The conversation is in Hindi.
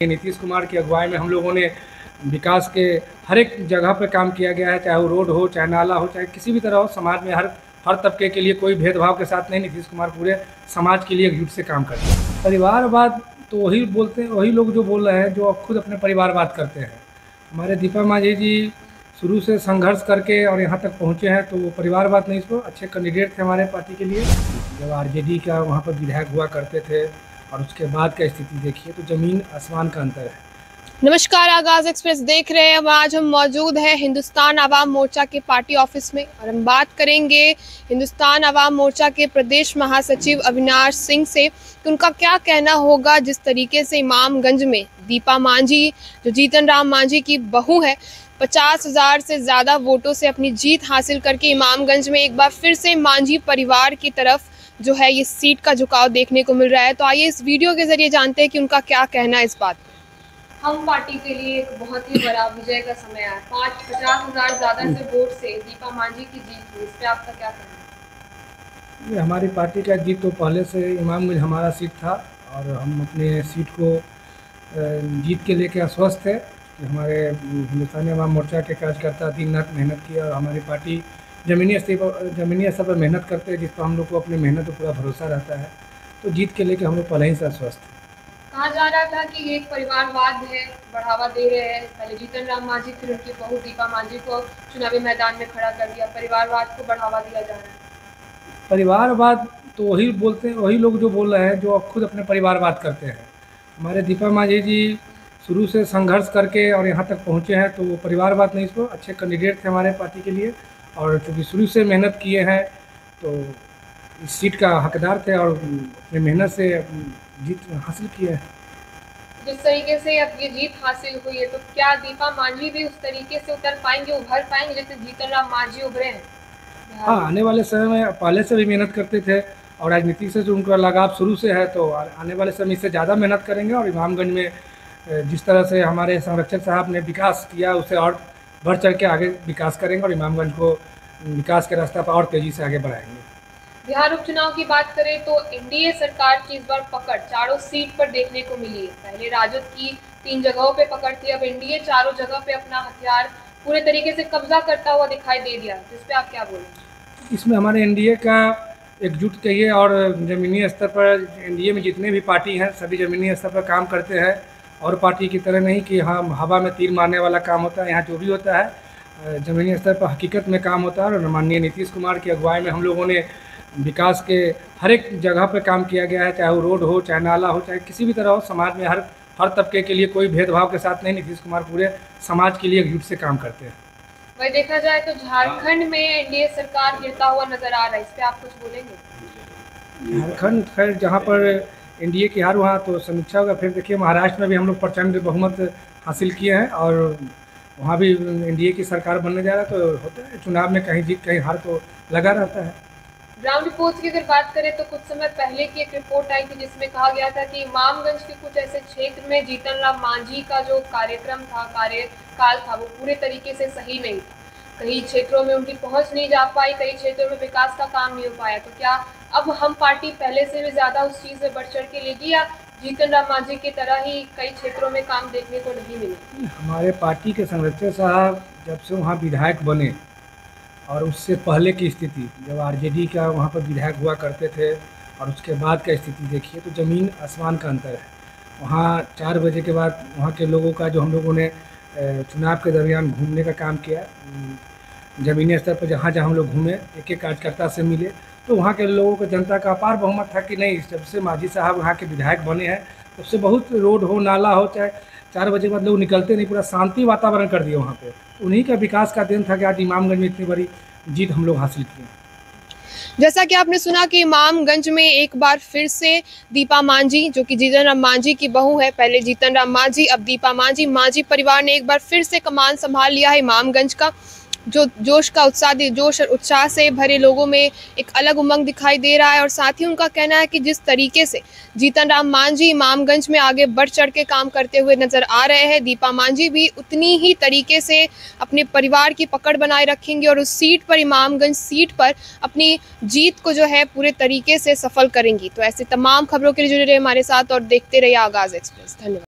नीतीश कुमार की अगुवाई में हम लोगों ने विकास के हर एक जगह पर काम किया गया है, चाहे वो रोड हो, चाहे नाला हो, चाहे किसी भी तरह हो। समाज में हर तबके के लिए कोई भेदभाव के साथ नहीं, नीतीश कुमार पूरे समाज के लिए एकजुट से काम करते हैं। परिवारवाद तो वही बोलते हैं, वही लोग जो बोल रहे हैं जो अब खुद अपने परिवारवाद करते हैं। हमारे दीपा मांझी जी शुरू से संघर्ष करके और यहाँ तक पहुँचे हैं, तो वो परिवारवाद नहीं, इसको अच्छे कैंडिडेट थे हमारे पार्टी के लिए। जब आरजेडी का वहाँ पर विधायक हुआ करते थे और उसके बाद का स्थिति देखिए तो ज़मीन आसमान का अंतर है। नमस्कार, आगाज एक्सप्रेस देख रहे हैं। आज हम मौजूद हैं हिंदुस्तान आवाम मोर्चा के पार्टी ऑफिस में और हम बात करेंगे हिंदुस्तान आवाम मोर्चा के प्रदेश महासचिव अविनाश सिंह से कि उनका क्या कहना होगा जिस तरीके से इमामगंज में दीपा मांझी, जो जीतन राम मांझी की बहू है, 50,000 से ज़्यादा वोटों से अपनी जीत हासिल करके इमामगंज में एक बार फिर से मांझी परिवार की तरफ जो है ये सीट का झुकाव देखने को मिल रहा है। तो आइए इस वीडियो के जरिए जानते हैं कि उनका क्या कहना है इस बात। हम पार्टी के लिए एक बहुत ही बड़ा विजय का समय है। 50,000 ज्यादा से वोट से दीपा मांझी की जीत हुई, इस पे आपका क्या कहना है? हमारी पार्टी का जीत तो पहले से इमामगंज हमारा सीट था और हम अपने सीट को जीत के लेके आश्वस्त है कि हमारे हिंदुस्तानी आवाम मोर्चा के कार्यकर्ता दिन रात मेहनत किया और हमारी पार्टी ज़मीनी स्तर पर मेहनत करते हैं, जिस पर हम लोग को अपनी मेहनत पर पूरा भरोसा रहता है। तो जीत के लेके हम लोग पहले ही से आश्वस्त हैं। कहा जा रहा था कि एक परिवारवाद है, बढ़ावा दे रहे हैं। पहले जीतन राम मांझी, फिर उनकी बहू दीपा मांझी को चुनावी मैदान में खड़ा कर दिया, परिवारवाद को बढ़ावा दिया जा रहा है। परिवारवाद तो वही बोलते हैं, वही लोग जो बोल रहे हैं जो अब खुद अपने परिवारवाद करते हैं। हमारे दीपा मांझी जी शुरू से संघर्ष करके और यहाँ तक पहुँचे हैं, तो वो परिवारवाद नहीं, इसको अच्छे कैंडिडेट थे हमारे पार्टी के लिए और चूँकि शुरू से मेहनत किए हैं तो इस सीट का हकदार थे और अपनी मेहनत से जीत हासिल किया है। जिस तरीके से अब ये जीत हासिल हुई है, तो क्या दीपा मांझी भी उस तरीके से उतर पाएंगे, उभर पाएंगे जैसे जीतन राम मांझी उभरे हैं? हाँ, आने वाले समय में पहले से भी मेहनत करते थे और राजनीति से जो उनका लगाव शुरू से है, तो आने वाले समय इससे ज़्यादा मेहनत करेंगे और इमामगंज में जिस तरह से हमारे संरक्षक साहब ने विकास किया उससे और बढ़ चढ़ के आगे विकास करेंगे और इमामगंज को विकास के रास्ता पर और तेज़ी से आगे बढ़ाएंगे। बिहार उपचुनाव की बात करें तो एनडीए सरकार की इस बार पकड़ चारों सीट पर देखने को मिली है। पहले राजद की 3 जगहों पे पकड़ थी, अब एनडीए चारों जगह पे अपना हथियार पूरे तरीके से कब्जा करता हुआ दिखाई दे दिया। तो इस पे आप क्या बोलेंगे? इसमें हमारे एनडीए का एकजुट कहिए और ज़मीनी स्तर पर एनडीए में जितने भी पार्टी हैं सभी ज़मीनी स्तर पर काम करते हैं और पार्टी की तरह नहीं कि हाँ हवा में तीर मारने वाला काम होता है। यहाँ जो भी होता है ज़मीनी स्तर पर हकीकत में काम होता है और माननीय नीतीश कुमार की अगुवाई में हम लोगों ने विकास के हर एक जगह पर काम किया गया है, चाहे वो रोड हो, चाहे नाला हो, चाहे किसी भी तरह हो। समाज में हर तबके के लिए कोई भेदभाव के साथ नहीं, नीतीश कुमार पूरे समाज के लिए एकजुट से काम करते हैं। वही देखा जाए तो झारखंड में एनडीए सरकार गिरता हुआ नजर आ रहा है, इस पे आप कुछ बोलेंगे? झारखंड खैर जहाँ पर एनडीए की हार वहाँ तो समीक्षा होगा। फिर देखिए महाराष्ट्र में भी हम लोग प्रचंड बहुमत हासिल किए हैं और वहाँ भी एनडीए की सरकार बनने जा रहा है। तो होता है चुनाव में कहीं जीत कहीं हार तो लगा रहता है। ग्राउंड रिपोर्ट्स की अगर बात करें तो कुछ समय पहले की एक रिपोर्ट आई थी जिसमें कहा गया था कि इमामगंज के कुछ ऐसे क्षेत्र में जीतन राम मांझी का जो कार्यक्रम था, कार्यकाल था, वो पूरे तरीके से सही नहीं था। कई क्षेत्रों में उनकी पहुंच नहीं जा पाई, कई क्षेत्रों में विकास का काम नहीं हो पाया। तो क्या अब हम पार्टी पहले से भी ज्यादा उस चीज में बढ़ चढ़ के लेगी या जीतन राम मांझी की तरह ही कई क्षेत्रों में काम देखने को नहीं मिले? हमारे पार्टी के संरक्षक साहब जब से वहाँ विधायक बने और उससे पहले की स्थिति जब आरजेडी का वहाँ पर विधायक हुआ करते थे और उसके बाद का स्थिति देखिए तो ज़मीन आसमान का अंतर है। वहाँ 4 बजे के बाद वहाँ के लोगों का जो हम लोगों ने चुनाव के दरमियान घूमने का काम किया, ज़मीनी स्तर पर जहाँ जहाँ हम लोग घूमे, एक एक कार्यकर्ता से मिले, तो वहाँ के लोगों को जनता का अपार बहुमत था कि नहीं, जब से मांझी साहब वहाँ के विधायक बने हैं तब से बहुत रोड हो, नाला हो, चाहे 4 बजे के बाद लोग निकलते नहीं, पूरा शांति वातावरण कर दिया वहाँ पे। तो उन्हीं का विकास का दिन था कि आज इमामगंज में इतनी बड़ी जीत हम लोग हासिल किए। जैसा कि आपने सुना कि इमामगंज में एक बार फिर से दीपा मांझी, जो कि जीतन राम मांझी की बहू है, पहले जीतन राम मांझी अब दीपा मांझी, मांझी परिवार ने एक बार फिर से कमान संभाल लिया है इमामगंज का। जो जोश और उत्साह से भरे लोगों में एक अलग उमंग दिखाई दे रहा है और साथ ही उनका कहना है कि जिस तरीके से जीतन राम मांझी इमामगंज में आगे बढ़ चढ़ के काम करते हुए नजर आ रहे हैं, दीपा मांझी भी उतनी ही तरीके से अपने परिवार की पकड़ बनाए रखेंगे और उस सीट पर, इमामगंज सीट पर, अपनी जीत को जो है पूरे तरीके से सफल करेंगी। तो ऐसे तमाम खबरों के लिए जुड़े रहे हमारे साथ और देखते रहिए आगाज एक्सप्रेस। धन्यवाद।